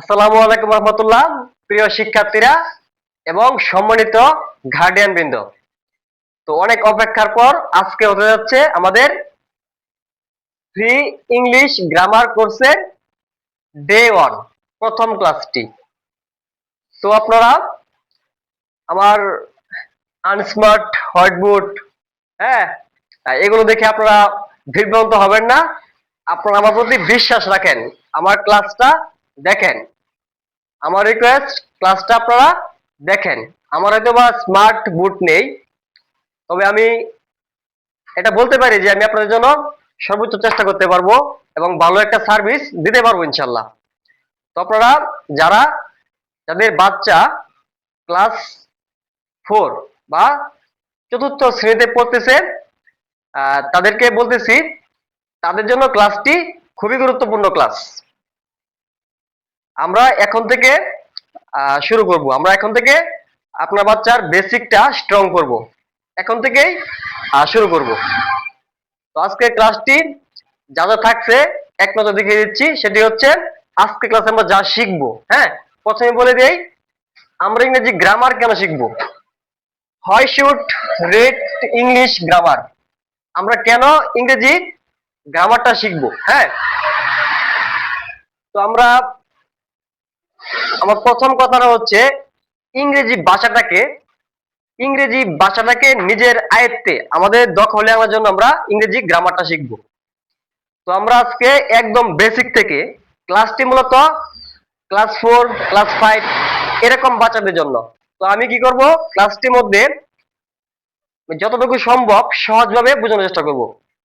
আসসালামু আলাইকুম রহমতুল্লাহ। প্রিয় শিক্ষার্থীরা এবং সম্মানিত গার্ডিয়ান বৃন্দ, তো অনেক অপেক্ষার পর আজকে হতে যাচ্ছে আমাদের ফ্রি ইংলিশ গ্রামার কোর্সের ডে 1 প্রথম ক্লাসটি। তো আপনারা আমার আনস্মার্ট হোয়াইটবোর্ড, হ্যাঁ, এগুলো দেখে আপনারা বিভ্রান্ত হবেন না। আপনারা আমার প্রতি বিশ্বাস রাখেন, আমার ক্লাসটা দেখেন। আমার রিকোয়েস্ট, ক্লাসটা আপনারা দেখেন। আমার হয়তো বা স্মার্ট বুট নেই, তবে আমি এটা বলতে পারি যে আমি আপনাদের জন্য সর্বোচ্চ চেষ্টা করতে পারবো এবং ভালো একটা সার্ভিস দিতে পারবো ইনশাল্লাহ। তো আপনারা যারা যাদের বাচ্চা ক্লাস 4 বা চতুর্থ শ্রেণীতে পড়তেছে, তাদেরকে বলতেছি তাদের জন্য ক্লাসটি খুবই গুরুত্বপূর্ণ ক্লাস। আমরা এখন থেকে শুরু করব। আমরা এখন থেকে আপনার বাচ্চার বেসিকটা স্ট্রং করব, এখন থেকেই শুরু করব। তো আজকে ক্লাসটি যা যা থাকছে এক নজর দেখিয়ে দিচ্ছি। সেটি হচ্ছে আজকে ক্লাসে আমরা যা শিখবো। হ্যাঁ, প্রথমে বলে দেই আমরা ইংরেজি গ্রামার কেন শিখবো। Why should read English grammar, আমরা কেন ইংরেজি গ্রামারটা শিখবো। হ্যাঁ, তো আমার প্রথম কথাটা হচ্ছে ইংরেজি ভাষাটাকে নিজের আয়ত্তে আমাদের দখলে আনার জন্য আমরা ইংরেজি গ্রামারটা শিখবো। তো আমরা আজকে একদম বেসিক থেকে, ক্লাসটি মূলত ক্লাস 4 ক্লাস 5 এরকম বাচ্চাদের জন্য। তো আমি কি করব, ক্লাসটির মধ্যে যতটুকু সম্ভব সহজভাবে বোঝানোর চেষ্টা করব,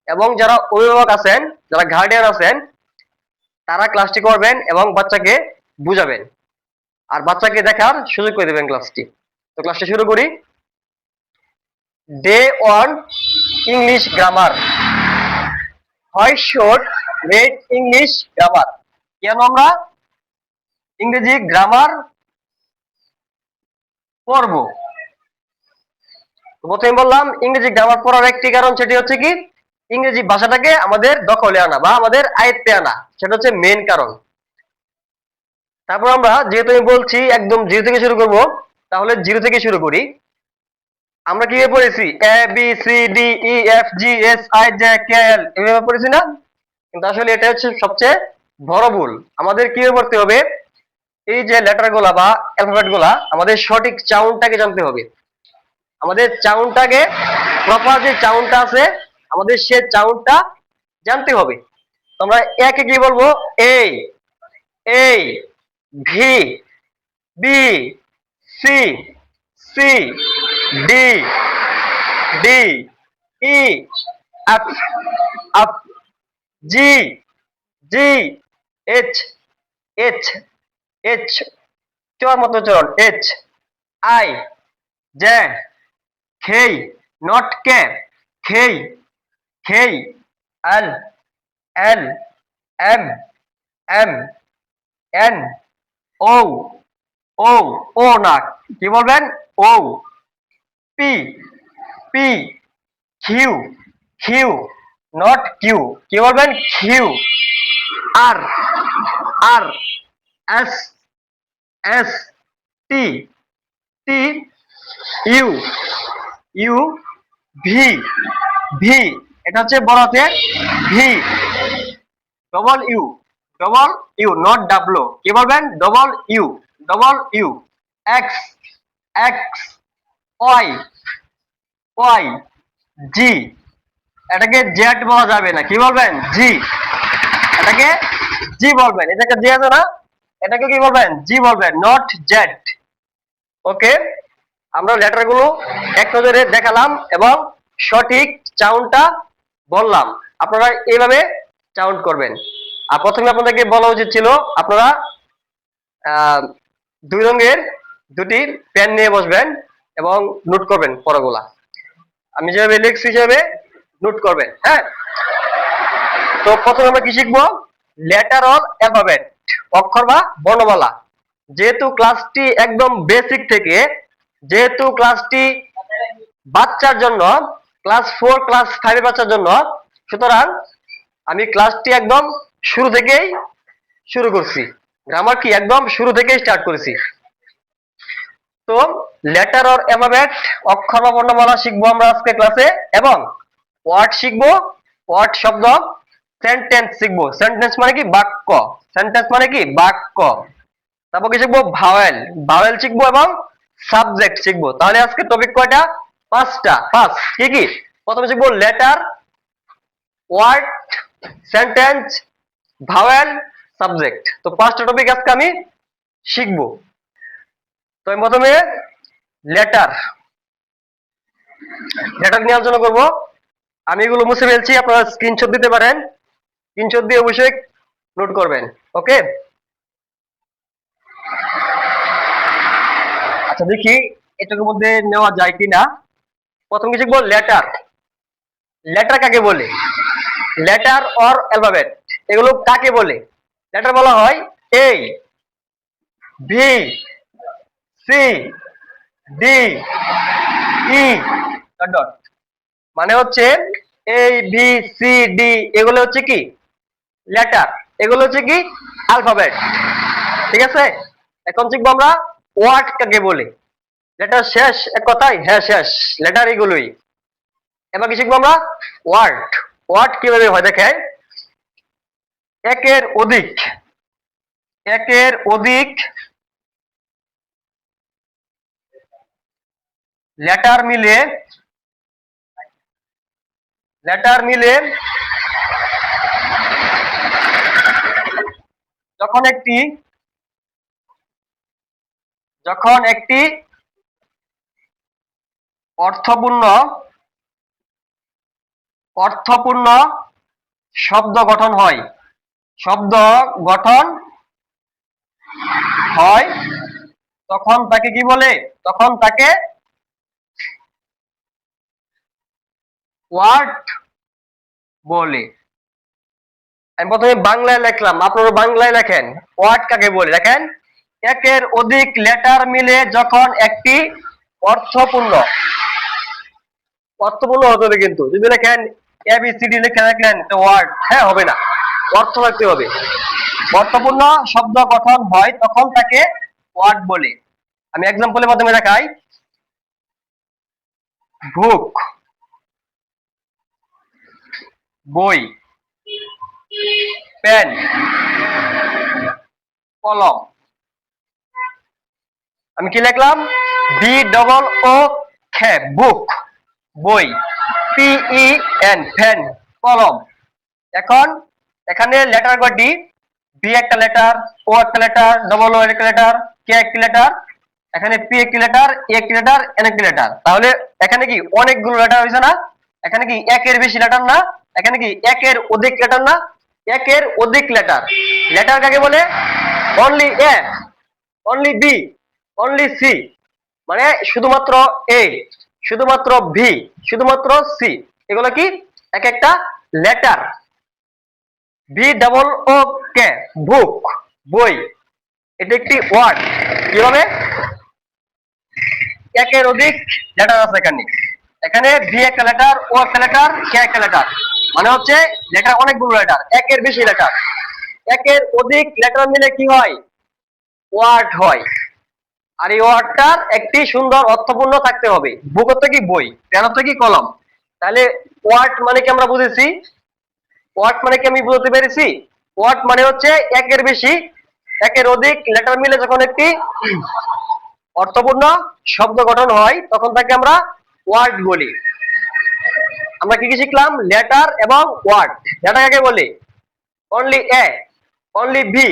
এবং যারা অভিভাবক আছেন, যারা গার্ডিয়ান আছেন, তারা ক্লাসটি করবেন এবং বাচ্চাকে বুঝাবেন আর বাচ্চাকে দেখার সুযোগ করে দেবেন ক্লাসটি। তো ক্লাসটি শুরু করি। Day 1 English grammar. Why should read English grammar, কেন আমরা ইংরেজি গ্রামার পড়বো। প্রথমে বললাম ইংরেজি গ্রামার পড়ার একটি কারণ, সেটি হচ্ছে কি ইংরেজি ভাষাটাকে আমাদের দখলে আনা বা আমাদের আয়ত্তে আনা, সেটা হচ্ছে মেন কারণ। তারপর আমরা যেহেতু আমি বলছি একদম জিরো থেকে শুরু করব, তাহলে জিরো থেকে শুরু করি। আমরা কিভাবে পড়েছি, A B C D E F G S I J K L, এভাবে পড়েছি না? কিন্তু আসলে এটা হচ্ছে সবচেয়ে বড় ভুল। আমাদের কিভাবে পড়তে হবে, এই যে লেটার গুলা বা অ্যালফাবেট গুলা, আমাদের সঠিক চাউনটাকে জানতে হবে। আমাদের চাউনটাকে, প্রপার যে চাউনটা আছে, আমাদের সে চাউনটা জানতে হবে। আমরা একে কি বলবো, এই এই V B C C D D E F F G G H H H চর মতো চরণ, এইচ আই জে খেই, নট কে, খেই খেই, L L M M N, O O O না, কি বলবেন, O, P P, Q Q, not Q, কি বলবেন, Q, R R, S S, T T, U U, V V, এটা হচ্ছে বড় হাতের V, W, W, not ডাবলো, কি বলবেন, W, W, X X, Y Y, Z, এটাকে Z বলা যাবে না, কি বলবেন, জি, এটাকে জি বলবেন। এটাকে জি আছে না, এটাকে কি বলবেন, জি বলবেন, নট জেড। ওকে, আমরা লেটার গুলো এক নজরে দেখালাম এবং সঠিক চাউনটা বললাম। আপনারা এইভাবে চাউন্ট করবেন। আর প্রথমে আপনাদেরকে বলা উচিত ছিল আপনারা দুই রঙের দুটি পেন নিয়ে বসবেন এবং নোট করবেন পড়াগুলা। আমি যেভাবে লিখছি সেভাবে নোট করবেন। হ্যাঁ, তো প্রথমে আমরা কি শিখবো, লেটার অর অ্যালফাবেট, অক্ষর বা বর্ণমালা। যেহেতু ক্লাসটি একদম বেসিক থেকে, যেহেতু ক্লাসটি বাচ্চার জন্য, ক্লাস 4 ক্লাস 5 এর বাচ্চার জন্য, সুতরাং আমি ক্লাসটি একদম শুরু থেকেই শুরু করছি। গ্রামার কি একদম শুরু থেকে স্টার্ট করেছি। তো লেটার অর অ্যালফাবেট, অক্ষর বা বর্ণমালা শিখবো আমরা আজকে ক্লাসে, এবং ওয়ার্ড শিখবো, ওয়ার্ড শব্দ, সেন্টেন্স শিখবো। সেন্টেন্স মানে কি বাক্য, সেন্টেন্স মানে কি বাক্য। তারপর কি শিখবো ভাওয়েল, ভাওয়েল শিখবো এবং সাবজেক্ট শিখবো। তাহলে আজকে টপিক কয়টা? পাঁচটা। পাঁচ কি কি? প্রথমে শিখবো letter, word, sentence, vowel, subject. তো পাঁচটা টপিক আজকে আমি শিখবো। তো আমি প্রথমে লেটার, লেটার নিয়ে আলোচনা করবো। আমি এগুলো মুছে ফেলছি, আপনারা স্ক্রিনশট দিতে পারেন, স্ক্রিনশট দিয়ে অবশ্যই নোট করবেন। ওকে, আচ্ছা দেখি এটার মধ্যে নেওয়া যায় কিনা। প্রথম কি শিখবো লেটার। লেটার কাকে বলে? লেটার অর অ্যালফাবেট, এগুলো কাকে বলে? লেটার বলা হয় এ, ভি, সি, ডি, ই, ডট ডট। মানে হচ্ছে এ, বি, সি, ডি এগুলো হচ্ছে কি লেটার, এগুলো হচ্ছে কি অ্যালফাবেট। ঠিক আছে, এখন শিখবো আমরা ওয়ার্ড কাকে বলে। লেটার শেষ এক কথায়, হ্যাঁ শেষ, লেটার এগুলোই। এবার কি শিখবো আমরা ওয়ার্ড। ওয়ার্ড কিভাবে হয় দেখেন, একের অধিক, একের অধিক লেটার মিলে, লেটার মিলে যখন একটি, যখন একটি অর্থপূর্ণ, অর্থপূর্ণ শব্দ গঠন হয়, শব্দ গঠন হয়, তখন তাকে কি বলে? তখন তাকে ওয়ার্ড বলে। আমি প্রথমে বাংলায় লিখলাম, আপনারা বাংলায় লেখেন ওয়ার্ড কাকে বলে। দেখেন, একের অধিক লেটার মিলে যখন একটি অর্থপূর্ণ, অর্থপূর্ণ হতে হবে কিন্তু, যদি লেখেন এবিসিডি লিখে রাখলেন তো ওয়ার্ড, হ্যাঁ হবে না, অর্থ রাখতে হবে। অর্থপূর্ণ শব্দ গঠন হয় তখন তাকে ওয়ার্ড বলে। আমি এক্সাম্পলের মাধ্যমে দেখাই, বুক বই, পেন কলম। আমি কি লিখলাম? বি ডবল ও খে, বুক বই, পি ই এন পেন কলম। এখন এখানে লেটার কয়টি? বি একটা লেটার, ও একটা লেটার, ডবল ও একটা লেটার, কে একটি লেটার, এখানে পি একটি লেটার, এ একটি লেটার, এন একটি লেটার। তাহলে এখানে কি অনেকগুলো লেটার হয়েছে না? এখানে কি একের বেশি লেটার না? এখানে কি একের অধিক লেটার না? একের অধিক লেটার। লেটার কাকে বলে? Only A, only B, only C, মানে শুধুমাত্র এ, শুধুমাত্র ভি, শুধুমাত্র সি, এগুলো কি এক একটা লেটার। বি ডাবল ও কে, বুক বই, এটা একটি ওয়ার্ড। কিভাবে? একের অধিক লেটার আছে এখানে, এখানে বি একটা লেটার, ও একটা লেটার, কে একটা লেটার, মানে হচ্ছে লেটার অনেকগুলো লেটার, একের বেশি লেটার। একের অধিক লেটার মিলে কি হয়? ওয়ার্ড হয়। আর এই ওয়ার্ডটার একটি সুন্দর অর্থপূর্ণ থাকতে হবে। বুক হচ্ছে কি বই, পেন হচ্ছে কি কলম। তাহলে ওয়ার্ড মানে কি আমরা বুঝেছি? ওয়ার্ড মানে কি আমি বুঝতে পেরেছি? ওয়ার্ড মানে হচ্ছে একের বেশি, একের অধিক লেটার মিলে যখন একটি অর্থপূর্ণ শব্দ গঠন হয় তখন তাকে আমরা ওয়ার্ড বলি। আমরা কি কি শিখলাম? লেটার এবং ওয়ার্ড। লেটার কাকে বলে? Only A, only B,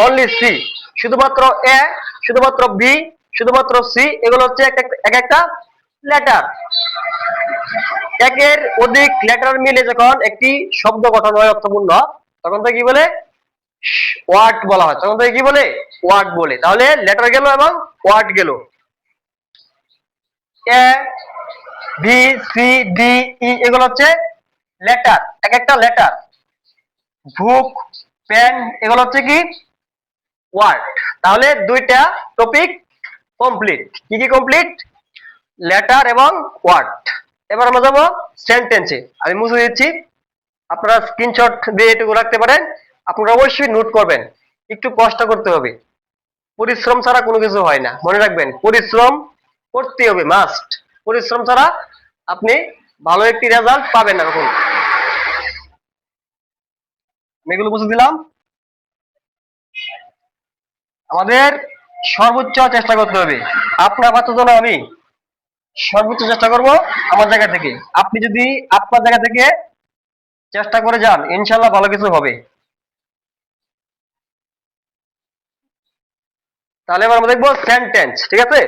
only C, শুধুমাত্র এ, শুধুমাত্র বি, শুধুমাত্র সি, এগুলো হচ্ছে এক একটা লেটার। একের অধিক লেটার মিলে যখন একটি শব্দ গঠন হয় অর্থপূর্ণ, তখন তাকে কি বলে? ওয়ার্ড বলা হয়। তখন তাকে কি বলে? ওয়ার্ড বলে। তাহলে লেটার গেল এবং ওয়ার্ড গেল। এ, বি, সি, ডি, ই এগুলো হচ্ছে লেটার, এক একটা লেটার। বুক, পেন এগুলো হচ্ছে কি ওয়ার্ড। তাহলে দুইটা টপিক কমপ্লিট। কি কি কমপ্লিট? লেটার এবং ওয়ার্ড। এবার আমরা যাবো সেন্টেন্সে। আমি মুছে দিচ্ছি, আপনারা স্ক্রিনশট দিয়ে এটুকু রাখতে পারেন, আপনারা অবশ্যই নোট করবেন। একটু কষ্ট করতে হবে। পরিশ্রম ছাড়া কোনো কিছু হয় না, মনে রাখবেন পরিশ্রম করতে হবে মাস্ট। পরিশ্রম ছাড়া আপনি ভালো একটি রেজাল্ট পাবেন না কখনো। আমি এগুলো বুঝে দিলাম। আমাদের সর্বোচ্চ চেষ্টা করতে হবে। আপনার আপাতত না, আমি সর্বোচ্চ চেষ্টা করব আমার জায়গা থেকে। আপনি যদি আপনার জায়গা থেকে চেষ্টা করে যান, ইনশাল্লাহ ভালো কিছু হবে। তাহলে এবার আমরা দেখবো সেন্টেন্স, ঠিক আছে?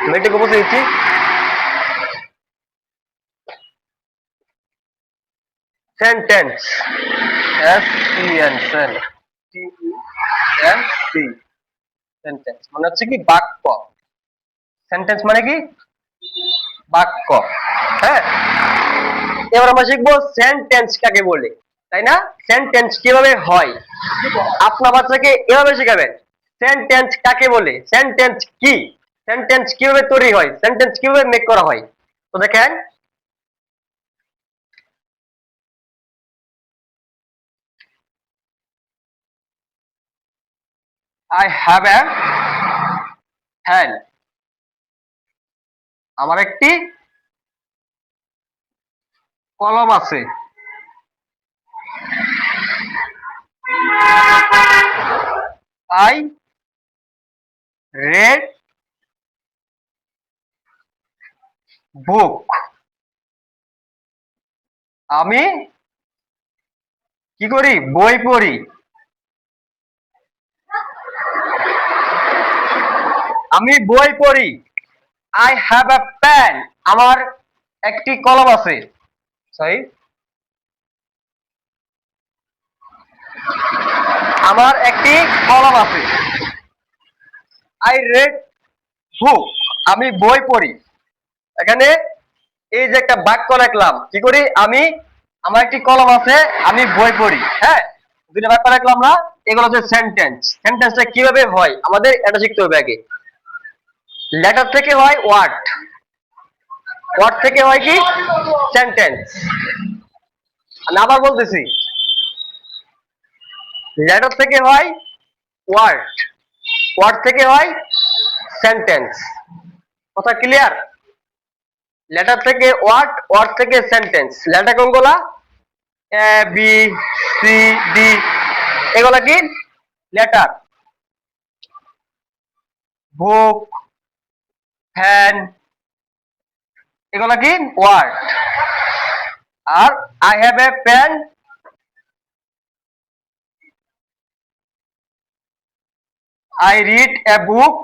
আমি একটু বুঝে দিচ্ছি। সেন্টেন্স, SEN, সেন্টেন্স মানে হচ্ছে কি বাক্য। সেন্টেন্স মানে কি বাক্য। হ্যাঁ, এবার আমরা শিখবো সেন্টেন্স কাকে বলে, তাই না? সেন্টেন্স কিভাবে হয় আপনার বাচ্চাকে এভাবে শেখাবেন। সেন্টেন্স কাকে বলে, সেন্টেন্স কি, সেন্টেন্স কিভাবে তৈরি হয়, সেন্টেন্স কিভাবে মেক করা হয়। তো দেখেন, আই হ্যাভ এ হ্যান্ড, আমার একটি কলম আছে। আই রেড বুক, আমি কি করি, বই পড়ি। আমি বই পড়ি। আই হ্যাভ এ পেন, আমার একটি কলম আছে। সরি, আমার একটি কলম আছে। আই রেড বুক, আমি বই পড়ি। এখানে এই যে একটা বাক্য লিখলাম, কি করি আমি, আমার একটি কলম আছে, আমি বই পড়ি। হ্যাঁ, দুটো বাক্য লিখলাম না, এগুলো হচ্ছে সেন্টেন্স। সেন্টেন্সটা কিভাবে হয় আমাদের এটা শিখতে হবে আগে। লেটার থেকে হয় ওয়ার্ড, ওয়ার্ড থেকে হয় কি সেন্টেন্স। আমি আবার বলতেছি, লেটার থেকে হয় ওয়ার্ড, ওয়ার্ড থেকে হয় সেন্টেন্স। কথা ক্লিয়ার? লেটার থেকে ওয়ার্ড, ওয়ার্ড থেকে সেন্টেন্স। লেটার কোনগুলা? এ বি সি ডি, এগুলা কি লেটার। বুক, ফ্যান, এগুলা কি ওয়ার্ড। আর I have a pen, I read a book,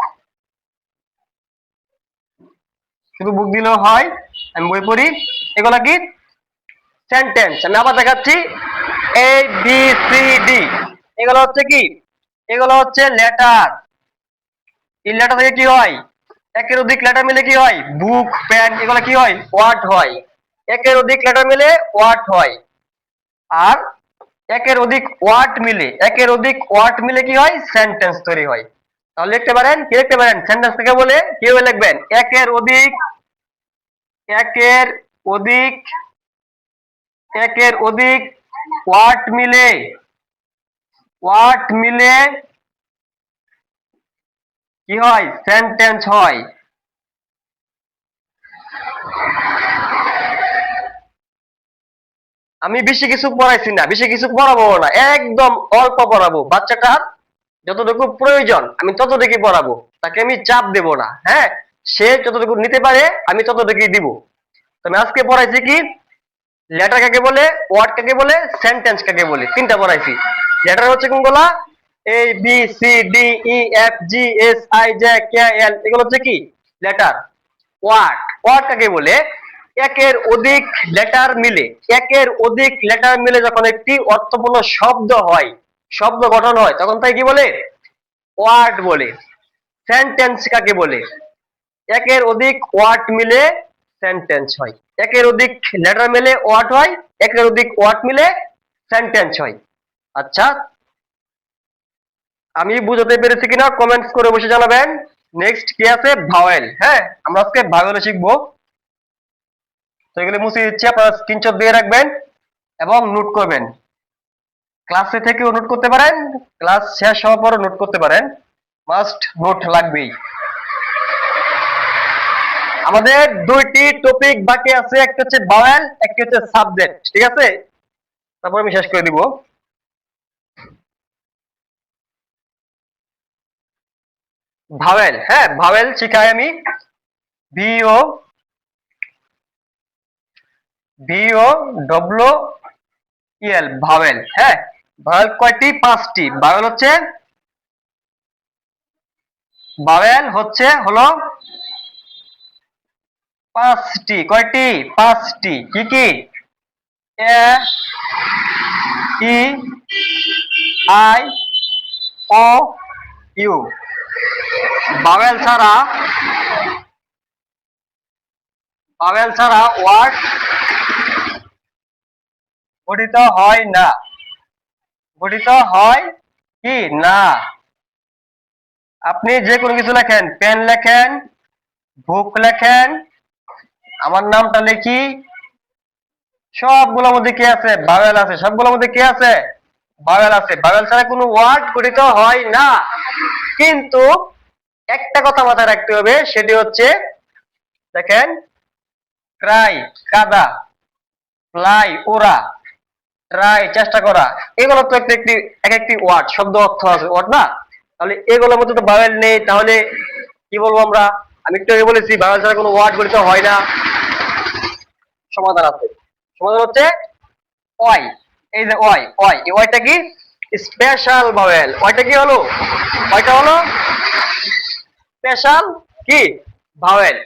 শুধু বুক দিলেও হয়, আমি বই পড়ি, এগুলা কি সেন্টেন্স। আমি আবার দেখাচ্ছি, এ বি সি ডি, এগুলো হচ্ছে কি, এগুলো হচ্ছে লেটার। এই লেটার থেকে কি হয়, একের অধিক লেটার মিলে কি হয়, বুক, পেন, এগুলো কি হয় ওয়ার্ড হয়। একের অধিক লেটার মিলে ওয়ার্ড হয়। আর একের অধিক ওয়ার্ড মিলে, একের অধিক ওয়ার্ড মিলে কি হয়, সেন্টেন্স তৈরি হয়। তাহলে লিখতে পারেন, কি লিখতে পারেন, সেন্টেন্স থেকে বলে কিভাবে লিখবেন, একের অধিক, একের অধিক, একের অধিক ওয়ার্ড মিলে, ওয়ার্ড মিলে কি হয়, সেন্টেন্স হয়। আমি বেশি কিছু পড়াইছি না, বেশি কিছু পড়াবো না, একদম অল্প পড়াবো। বাচ্চাটার যতটুকু প্রয়োজন আমি ততটুকুই পড়াবো, তাকে আমি চাপ দেব না। হ্যাঁ, সে যতটুকু নিতে পারে আমি ততটুকুই দিব। তো আমি আজকে পড়াইছি কি, লেটার কাকে বলে, ওয়ার্ড কাকে বলে, সেন্টেন্স কাকে বলে, তিনটা পড়াইছি। লেটার হচ্ছে কোনগুলা, A B C D E F G S I J K L, এগুলো হচ্ছে কি লেটার। ওয়ার্ড, ওয়ার্ড কাকে বলে, একের অধিক লেটার মিলে, একের অধিক লেটার মিলে যখন একটি অর্থপূর্ণ শব্দ হয়, শব্দ গঠন হয়, তখন তাই কি বলে, ওয়ার্ড বলে। সেন্টেন্স কাকে বলে, একের অধিক ওয়ার্ড মিলে সেন্টেন্স হয়, একের অধিক লেটার মিলে ওয়ার্ড হয়, একের অধিক ওয়ার্ড মিলে সেন্টেন্স হয়। আচ্ছা, আমি বুঝাতে পেরেছি কিনা কমেন্টস করে বসে জানাবেন। নেক্সট কি আছে, ভাওয়েল। হ্যাঁ, আমরা আজকে ভাওয়েল শিখবো। তো এগুলো মুছে দিচ্ছি, আপনারা স্ক্রিনশট দিয়ে রাখবেন এবং নোট করবেন। ক্লাসে থেকেও নোট করতে পারেন, ক্লাস শেষ হওয়ার পরও নোট করতে পারেন, মাস্ট নোট লাগবেই। আমাদের দুইটি টপিক বাকি আছে, একটা হচ্ছে ভাওয়েল, একটা হচ্ছে সাবজেক্ট, ঠিক আছে? তারপর আমি শেষ করে দিব। ভাওয়েল, হ্যাঁ ভাওয়েল শিখাই আমি। ভিও, ভিও ডব্লিউ ইএল, ভাওয়েল। হ্যাঁ, ভাওয়েল কয়টি? 5টি। ভাওয়েল হচ্ছে হলো 5টি। কয়টি? 5টি। কি কি? এ, ই, আই, ও, ইউ। ভাওয়েল ছাড়া, ভাওয়েল ছাড়া ওয়ার্ড গঠিত হয় না। গঠিত হয় কি না? আপনি যে কোনো কিছু লেখেন, পেন লেখেন, বুক লেখেন, আমার নামটা লিখি, সবগুলোর মধ্যে কি আছে? ভাওয়েল আছে। সবগুলোর মধ্যে কি আছে? ভাওয়েল আছে। ভাওয়েল ছাড়া কোনো ওয়ার্ড গঠিত হয় না। কিন্তু একটা কথা মাথায় রাখতে হবে, সেটি হচ্ছে দেখেন, ক্রাই কাদা, ফ্লাই ওরা, ট্রাই চেষ্টা করা, এগুলো তো একটা একটি এক একটি ওয়ার্ড, শব্দ অর্থ আছে ওয়ার্ড না? তাহলে এগুলোর মধ্যে তো ভাওয়েল নেই, তাহলে কি বলবো আমরা? আমি একটু আগে বলেছি ভাওয়েল ছাড়া কোনো ওয়ার্ড গঠিত হয় না। সমাধান আছে। সমাধান হচ্ছে ওয়াই। এই যে ওয়াই, ওয়াই, এই ওয়াইটা কি? Special vowel. ওয়াইটা কি হলো? ওয়াইটা হলো স্পেশাল কি ভাওয়েল।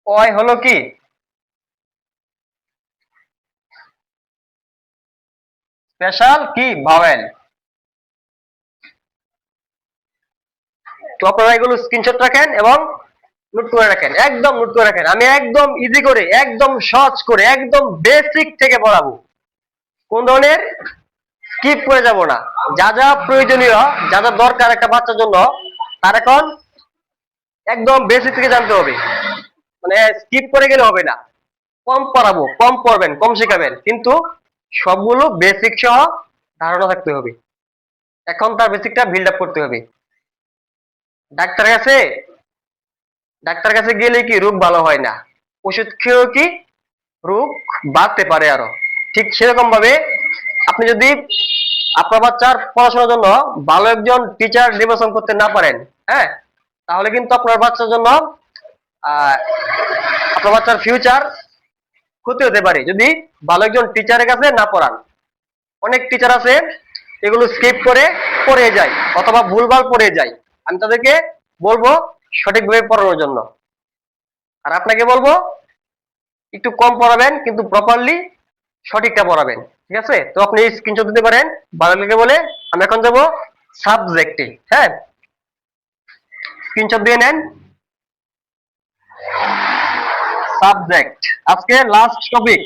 ওয়াই হলো কি? স্পেশাল কি ভাওয়েল। তো আপনারা এগুলো স্ক্রিনশট রাখেন এবং নোট করে রাখেন, একদম নোট করে রাখেন। আমি একদম ইজি করে, একদম সহজ করে, একদম বেসিক থেকে পড়াবো। কোন ধরনের স্কিপ করে যাব না। যা যা প্রয়োজনীয়, যা যা দরকার একটা বাচ্চার জন্য, তার এখন একদম বেসিক থেকে জানতে হবে। মানে স্কিপ করে গেলে হবে না। কম পড়াবো, কম পড়বেন, কম শেখাবেন, কিন্তু সবগুলো বেসিক সহ ধারণা থাকতে হবে। এখন তার বেসিকটা বিল্ড আপ করতে হবে। ডাক্তার কাছে, ডাক্তার কাছে গেলে কি রোগ ভালো হয় না, ওষুধ খেয়েও কি রোগ বাড়তে পারে আরো। ঠিক সেরকম ভাবে আপনি যদি আপনার বাচ্চার পড়াশোনার জন্য ভালো একজন টিচার নির্বাচন করতে না পারেন, হ্যাঁ, তাহলে কিন্তু আপনার বাচ্চার জন্য আহ আপনার বাচ্চার ফিউচার ক্ষতি হতে পারে যদি ভালো একজন টিচারের কাছে না পড়ান। অনেক টিচার আছে এগুলো স্কিপ করে পড়ে যায় অথবা ভুলভাল পড়ে যায়। আমি তাদেরকে বলবো সঠিকভাবে পড়ানোর জন্য। আর আপনাকে বলবো একটু কম পড়াবেন কিন্তু প্রপারলি সঠিকটা পড়াবেন। ঠিক আছে? তো আপনি স্ক্রিনশট দিতে পারেন ভালো লেগে বলে। আমি এখন যাব সাবজেক্টে। হ্যাঁ, স্ক্রিনশট দিয়ে নেন। সাবজেক্ট আজকে লাস্ট টপিক।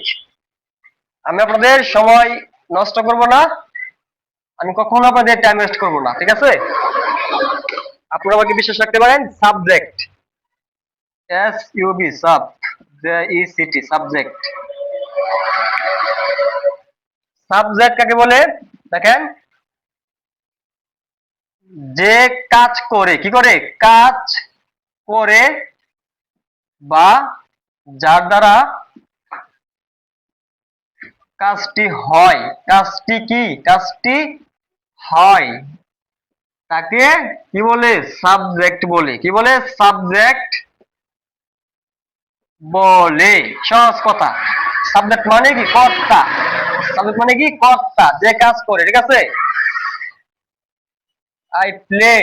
আমি আপনাদের সময় নষ্ট করব না, আমি কখনো আপনাদের টাইম ওয়েস্ট করব না। ঠিক আছে? আপনারা আমাকে বিশ্বাস রাখতে পারেন। Subject, SUB, sub, JECT, subject. Subject কাকে বলে? দেখেন, যে কাজ করে, কি করে? কাজ করে বা যার দ্বারা কাজটি হয়, কাজটি কি? কাজটি হয়, তাকে কি বলে? সাবজেক্ট বলে। কি বলে? সাবজেক্ট বলে। সহজ কথা। সাবজেক্ট মানে কি? কর্তা। সাবজেক্ট মানে কি? কর্তা, যে কাজ করে। ঠিক আছে? I play,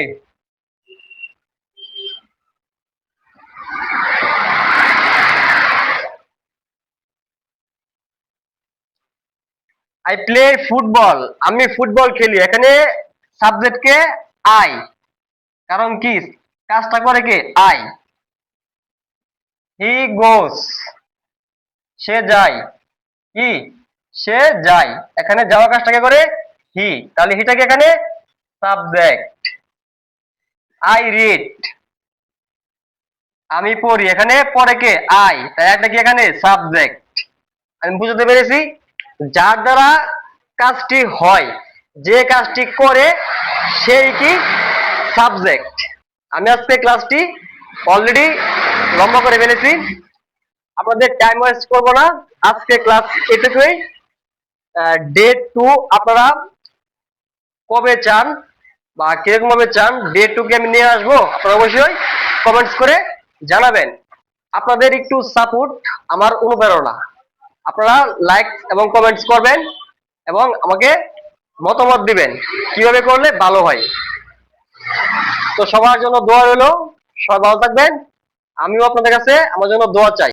I play football, আমি ফুটবল খেলি। এখানে সাবজেক্ট কে? আই। কারণ কি? কাজটা করে কে? আই। হি গোস, সে যায়। কি? সে যায়। এখানে যাওয়া কাজটাকে করে হি, তাহলে হিটাকে এখানে সাবজেক্ট। আই রিড, আমি পড়ি, এখানে পরে কে আই, তাই একটা কি এখানে সাবজেক্ট। আমি বুঝতে পেরেছি, যার দ্বারা কাজটি হয়, যে কাজটি করে সেই কি সাবজেক্ট। আমি আজকে ক্লাসটি অলরেডি লম্বা করে ফেলেছি, আপনাদের টাইম ওয়েস্ট করবো না, আজকে ক্লাস এটুকুই। ডে 2 আপনারা কবে চান বা কিরকম ভাবে চান ডে 2 কে আমি নিয়ে আসবো, আপনারা অবশ্যই কমেন্টস করে জানাবেন। আপনাদের একটু সাপোর্ট আমার অনুপ্রেরণা, আপনারা লাইক এবং কমেন্টস করবেন এবং আমাকে মতামত দিবেন কিভাবে করলে ভালো হয়। তো সবার জন্য দোয়া রইলো, সবাই ভালো থাকবেন, আমিও আপনাদের কাছে আমার জন্য দোয়া চাই।